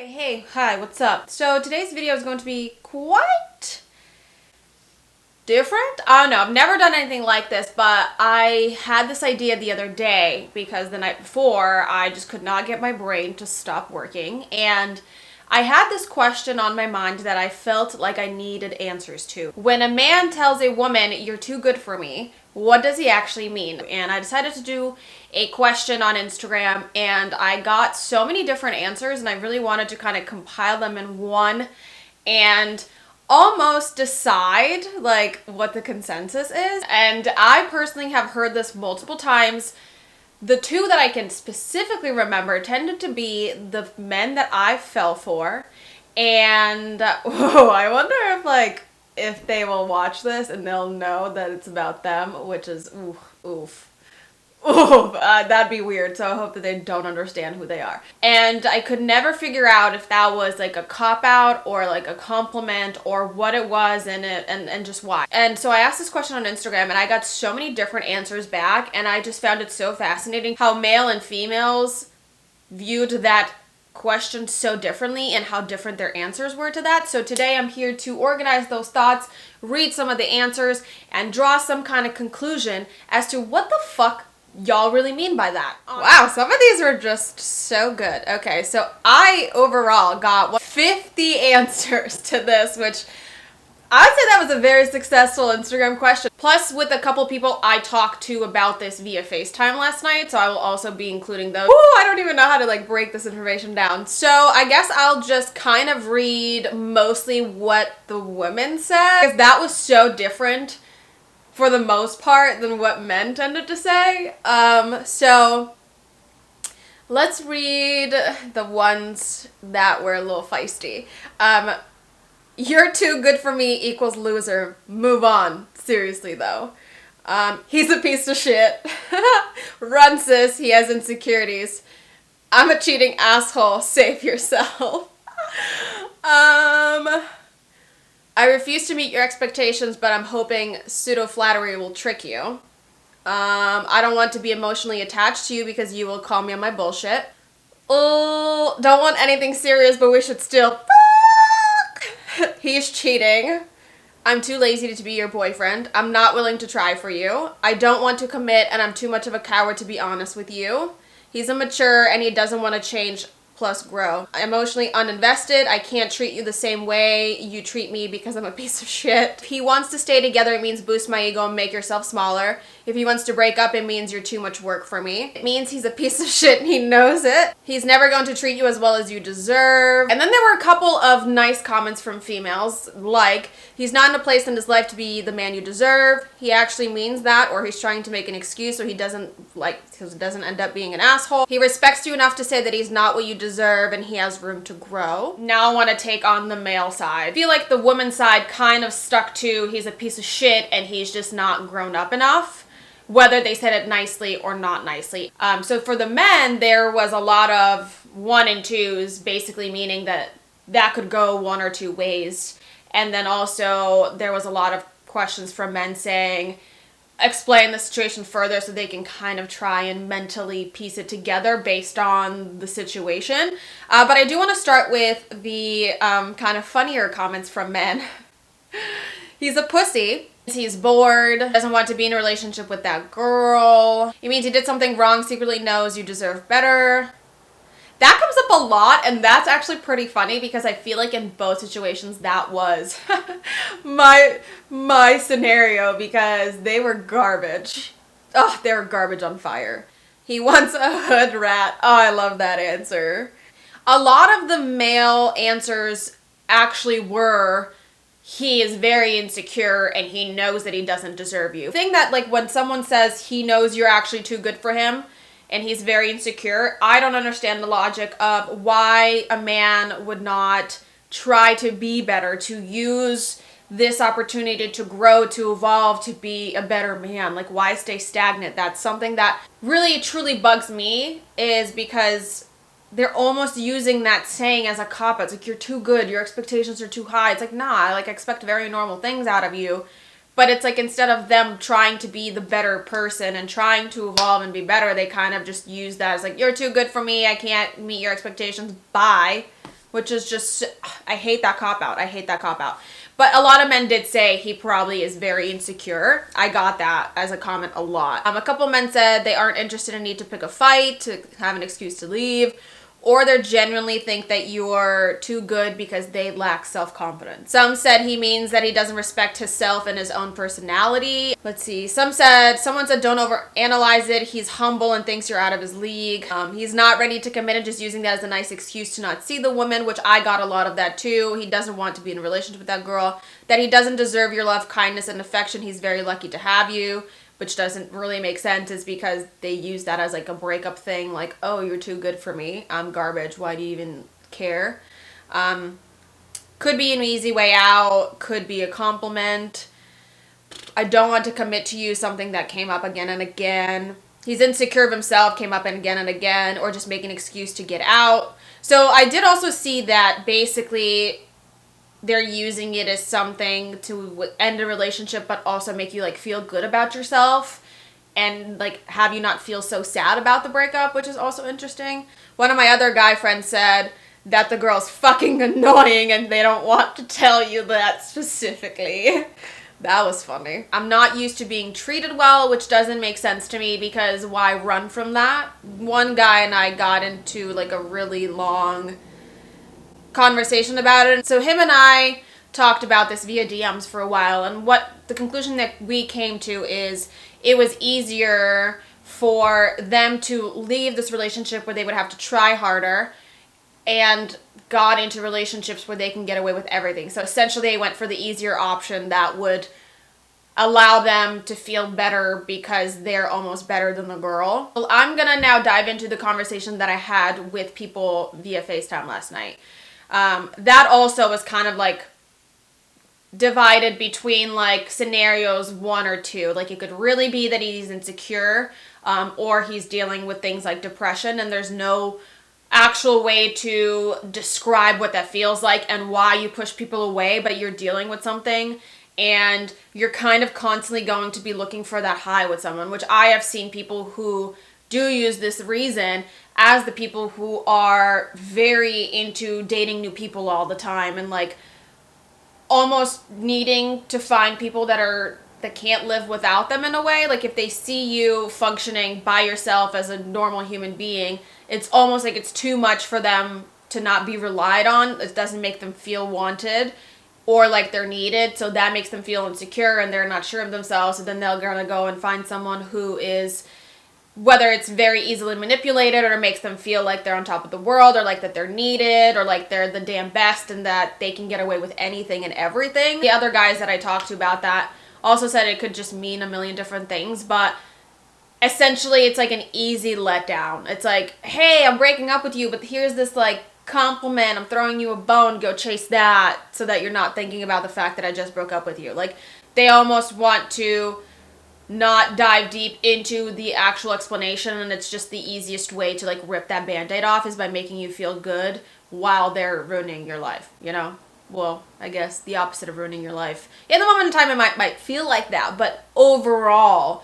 Hey, hi, what's up? So today's video is going to be quite different. I don't know, I've never done anything like this, but I had this idea the other day because the night before I just could not get my brain to stop working, and I had this question on my mind that I felt like I needed answers to. When a man tells a woman, "You're too good for me," what does he actually mean? And I decided to do a question on Instagram, and I got so many different answers, and I really wanted to kind of compile them in one and almost decide like what the consensus is. And I personally have heard this multiple times. The two that I can specifically remember tended to be the men that I fell for, and I wonder if they will watch this and they'll know that it's about them, which is oof. That'd be weird, so I hope that they don't understand who they are. And I could never figure out if that was like a cop-out or like a compliment or what it was and just why. And so I asked this question on Instagram and I got so many different answers back, and I just found it so fascinating how male and females viewed that question so differently and how different their answers were to that. So today I'm here to organize those thoughts, read some of the answers, and draw some kind of conclusion as to what the fuck y'all really mean by that. Wow, some of these are just so good. Okay, so I overall got 50 answers to this, which I'd say that was a very successful Instagram question. Plus, with a couple people I talked to about this via FaceTime last night, so I will also be including those. Ooh, I don't even know how to like break this information down. So I guess I'll just kind of read mostly what the women said, because that was so different for the most part than what men tended to say. So let's read the ones that were a little feisty. "You're too good for me" equals loser. Move on. Seriously though. "He's a piece of shit." "Run sis, he has insecurities." "I'm a cheating asshole. Save yourself." "I refuse to meet your expectations, but I'm hoping pseudo-flattery will trick you." "I don't want to be emotionally attached to you because you will call me on my bullshit." "Oh, don't want anything serious, but we should still fuck." "He's cheating." "I'm too lazy to be your boyfriend. I'm not willing to try for you." "I don't want to commit, and I'm too much of a coward to be honest with you." "He's immature, and he doesn't want to change plus grow." "Emotionally uninvested. I can't treat you the same way you treat me because I'm a piece of shit." "If he wants to stay together, it means boost my ego and make yourself smaller. If he wants to break up, it means you're too much work for me. It means he's a piece of shit and he knows it. He's never going to treat you as well as you deserve." And then there were a couple of nice comments from females, like, "He's not in a place in his life to be the man you deserve. He actually means that, or he's trying to make an excuse so he doesn't end up being an asshole. He respects you enough to say that he's not what you deserve and he has room to grow." Now I want to take on the male side. I feel like the woman's side kind of stuck to "he's a piece of shit and he's just not grown up enough," whether they said it nicely or not nicely. So for the men, there was a lot of 1 and 2s, basically meaning that could go one or two ways. And then also there was a lot of questions from men saying, explain the situation further so they can kind of try and mentally piece it together based on the situation. But I do want to start with the kind of funnier comments from men. "He's a pussy. He's bored. Doesn't want to be in a relationship with that girl. It means he did something wrong, secretly knows you deserve better." That comes up a lot, and that's actually pretty funny because I feel like in both situations that was my scenario, because they were garbage. Oh, they were garbage on fire. "He wants a hood rat." Oh, I love that answer. A lot of the male answers actually were, "He is very insecure and he knows that he doesn't deserve you." The thing that, like, when someone says he knows you're actually too good for him and he's very insecure, I don't understand the logic of why a man would not try to be better, to use this opportunity to grow, to evolve, to be a better man. Like, why stay stagnant? That's something that really truly bugs me, is because they're almost using that saying as a cop-out. It's like, you're too good, your expectations are too high. It's like, nah, I expect very normal things out of you. But it's like, instead of them trying to be the better person and trying to evolve and be better, they kind of just use that as like, you're too good for me, I can't meet your expectations, bye. which is just, I hate that cop out. I hate that cop out. But a lot of men did say he probably is very insecure. I got that as a comment a lot. A couple men said they aren't interested in need to pick a fight, to have an excuse to leave, or they genuinely think that you're too good because they lack self-confidence. Some said he means that he doesn't respect himself and his own personality. Let's see. Someone said don't overanalyze it. He's humble and thinks you're out of his league. He's not ready to commit and just using that as a nice excuse to not see the woman, which I got a lot of that too. He doesn't want to be in a relationship with that girl. That he doesn't deserve your love, kindness, and affection. He's very lucky to have you. Which doesn't really make sense, is because they use that as like a breakup thing, like, oh, you're too good for me, I'm garbage, why do you even care? Could be an easy way out, could be a compliment. I don't want to commit to you, something that came up again and again. He's insecure of himself, came up again and again, or just make an excuse to get out. So I did also see that basically they're using it as something to end a relationship, but also make you like feel good about yourself and like have you not feel so sad about the breakup, which is also interesting. One of my other guy friends said that the girl's fucking annoying and they don't want to tell you that specifically. That was funny. I'm not used to being treated well, which doesn't make sense to me because why run from that? One guy and I got into like a really long conversation about it. So him and I talked about this via DMs for a while, and what the conclusion that we came to is it was easier for them to leave this relationship where they would have to try harder and got into relationships where they can get away with everything. So essentially they went for the easier option that would allow them to feel better because they're almost better than the girl. Well, I'm gonna now dive into the conversation that I had with people via FaceTime last night. That also was kind of like divided between like scenarios 1 or 2. Like it could really be that he's insecure, or he's dealing with things like depression, and there's no actual way to describe what that feels like and why you push people away, but you're dealing with something and you're kind of constantly going to be looking for that high with someone, which I have seen people who do use this reason as the people who are very into dating new people all the time and like almost needing to find people that can't live without them in a way. Like if they see you functioning by yourself as a normal human being, it's almost like it's too much for them to not be relied on. It doesn't make them feel wanted or like they're needed. So that makes them feel insecure and they're not sure of themselves. So then they're gonna go and find someone who is, whether it's very easily manipulated or makes them feel like they're on top of the world or like that they're needed or like they're the damn best and that they can get away with anything and everything. The other guys that I talked to about that also said it could just mean a million different things, but essentially it's like an easy letdown. It's like, hey, I'm breaking up with you, but here's this like compliment, I'm throwing you a bone, go chase that, so that you're not thinking about the fact that I just broke up with you. Like they almost want to not dive deep into the actual explanation, and it's just the easiest way to like rip that band-aid off is by making you feel good while they're ruining your life, you know? Well, I guess the opposite of ruining your life. In the moment in time it might feel like that, but overall,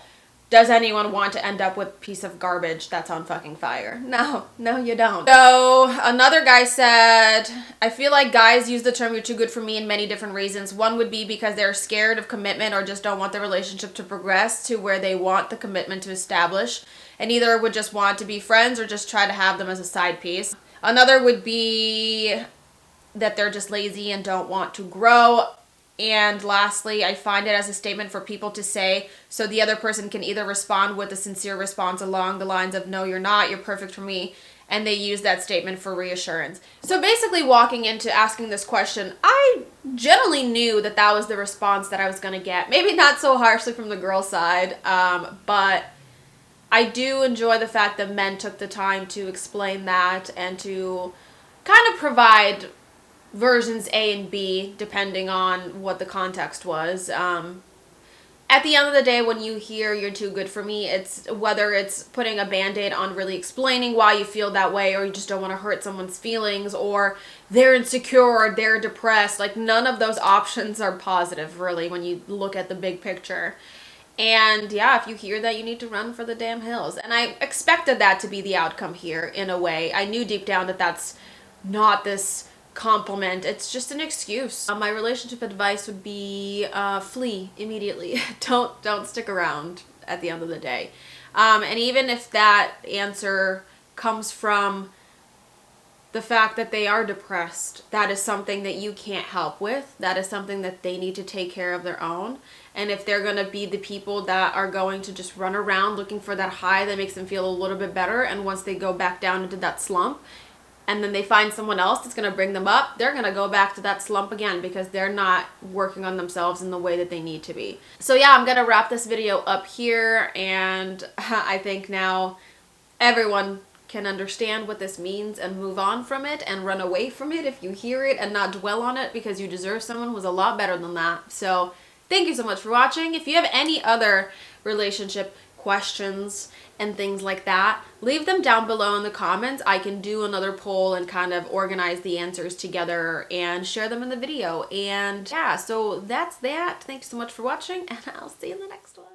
does anyone want to end up with a piece of garbage that's on fucking fire? No, you don't. So another guy said, I feel like guys use the term "you're too good for me" in many different reasons. One would be because they're scared of commitment or just don't want the relationship to progress to where they want the commitment to establish, and either would just want to be friends or just try to have them as a side piece. Another would be that they're just lazy and don't want to grow. And lastly, I find it as a statement for people to say so the other person can either respond with a sincere response along the lines of, no, you're not, you're perfect for me, and they use that statement for reassurance. So basically walking into asking this question, I generally knew that that was the response that I was going to get. Maybe not so harshly from the girl side, but I do enjoy the fact that men took the time to explain that and to kind of provide versions A and B depending on what the context was. At the end of the day, when you hear "you're too good for me," it's whether it's putting a band-aid on really explaining why you feel that way, or you just don't want to hurt someone's feelings, or they're insecure or they're depressed. Like none of those options are positive really when you look at the big picture. And yeah, if you hear that, you need to run for the damn hills. And I expected that to be the outcome here in a way. I knew deep down that that's not this compliment. It's just an excuse. My relationship advice would be flee immediately. Don't stick around at the end of the day. And even if that answer comes from the fact that they are depressed, that is something that you can't help with. That is something that they need to take care of their own. And if they're going to be the people that are going to just run around looking for that high that makes them feel a little bit better, and once they go back down into that slump, and then they find someone else that's going to bring them up, they're going to go back to that slump again because they're not working on themselves in the way that they need to be. So yeah, I'm going to wrap this video up here, and I think now everyone can understand what this means and move on from it and run away from it if you hear it and not dwell on it, because you deserve someone who's a lot better than that. So thank you so much for watching. If you have any other relationship questions and things like that, leave them down below in the comments. I can do another poll and kind of organize the answers together and share them in the video. And yeah, so that's that. Thanks so much for watching, and I'll see you in the next one.